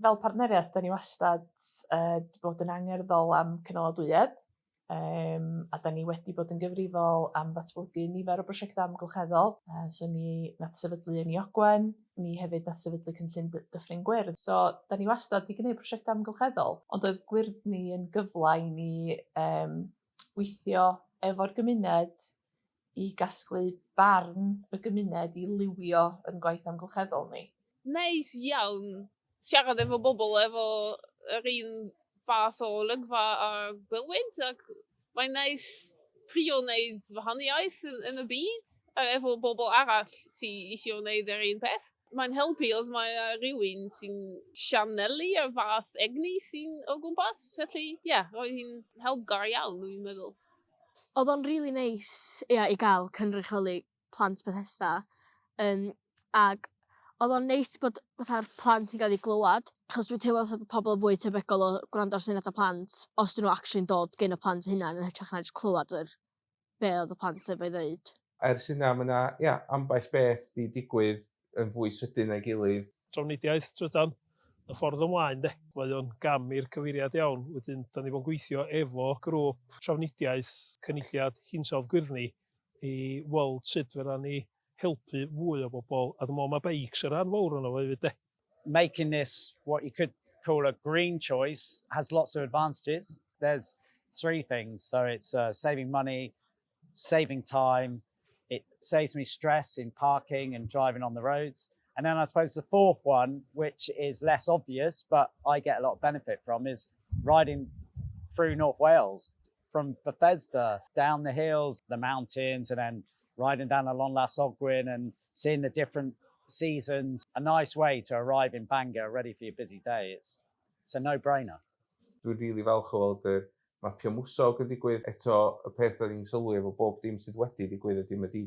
fel partneriaeth, da ni wastad 'di bod yn angerddol am cynaladwyedd, a da ni wedi bod yn gyfrifol am ddatblygu nifer o brosiectau amgylcheddol. So ni nath sefydlu yn 'i Ogwen, ni hefyd nath sefydlu cynllun Dyffryn Gwyrdd. So da ni wastad 'di gwneud prosiectau amgylcheddol, ond oedd gwyrdd ni yn gyfla i ni weithio efo'r gymuned i gasglu barn y gymuned i liwio yn gwaith amgylcheddol ni. Neis iawn siarad efo bobl efo yr un fath o olygfa a bywyd, ac mae'n neis trio wneud wahaniaeth yn y byd efo bobl arall sy isio wneud yr un peth. Mae'n helpu os mae rhywun sy'n sianelu y fath egni sy'n o gwmpas. Felly, roedd hi'n helpgar iawn, dwi'n meddwl. Oedd o'n rili neis i gael cynrychioli plant Bethesda, ag oedd o'n neis bod fatha'r plant yn cael ei glywed, achos dwi'n teimlo fatha bod pobl yn fwy tebygol o gwrando ar syniadau plant os dyn nhw actually'n dod gen y plant hynna yn hytrach na jyst clywed be oedd y plant efo i ddeud. Ers hynna, mae yna ambell beth di digwydd yn fwy sydyn a'i gilydd. Trafnidiaeth trydan y ffordd ymlaen, de. Mae o'n gam i'r cyfeiriad iawn. Wedyn, da ni fo'n gweithio efo grŵp trafnidiaeth cynulliad hinsawdd Gwyrddni i weld sut fydda ni helpu fwy o bobl, a dwi'n meddwl mae beics yn rhan fawr yno fo hefyd, de. Making this what you could call a green choice has lots of advantages. There's three things. So it's saving money, saving time, it saves me stress in parking and driving on the roads. And then I suppose the fourth one, which is less obvious, but I get a lot of benefit from, is riding through North Wales, from Bethesda, down the hills, the mountains, and then riding down along Las Ogwyn and seeing the different seasons. A nice way to arrive in Bangor ready for your busy day. It's a no-brainer. Dwi'n rili falch o weld y mapio mwsog yn digwydd. Eto, y peth da ni'n sylwi efo bob dim sydd wedi digwydd ydy wedi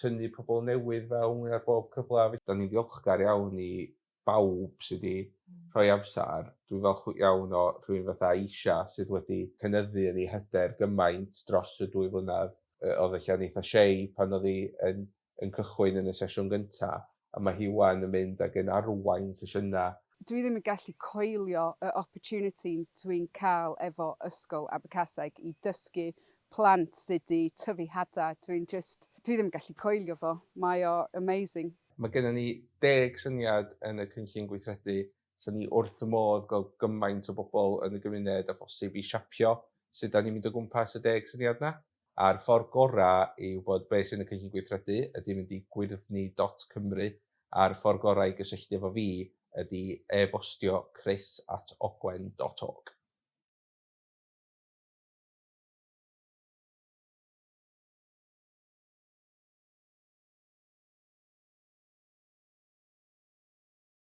tynnu pobl newydd fewn ar bob cyfle. Da ni'n ddiolchgar iawn i bawb sydd wedi rhoi amser. Dwi'n falch iawn o rhywun fatha Aisha sydd wedi cynyddu yn ei hyder gymaint dros y 2 flynedd. Oedd ella'n eitha shei pan oedd hi yn cychwyn yn y sesiwn gyntaf, a mae hi wan yn mynd ag yn arwain sesiynau. Dwi ddim yn gallu coelio y opportunity dwi'n cael efo ysgol Abercaseg i dysgu plant sydd wedi tyfu hada. Dwi ddim yn gallu coelio fo. Mae o amazing. Mae gennym ni 10 syniad yn y cynllun gweithredu. So ni wrth y modd gael gymaint o bobl yn y gymuned a phosib i siapio sut da ni'n mynd o gwmpas y 10 syniad na. A'r ffordd gorau i wybod beth sy'n y cynllun gweithredu ydy mynd i gwyrddni.cymru, a'r ffordd gorau i gysylltu efo fi ydy e-bostio chris@ogwen.org.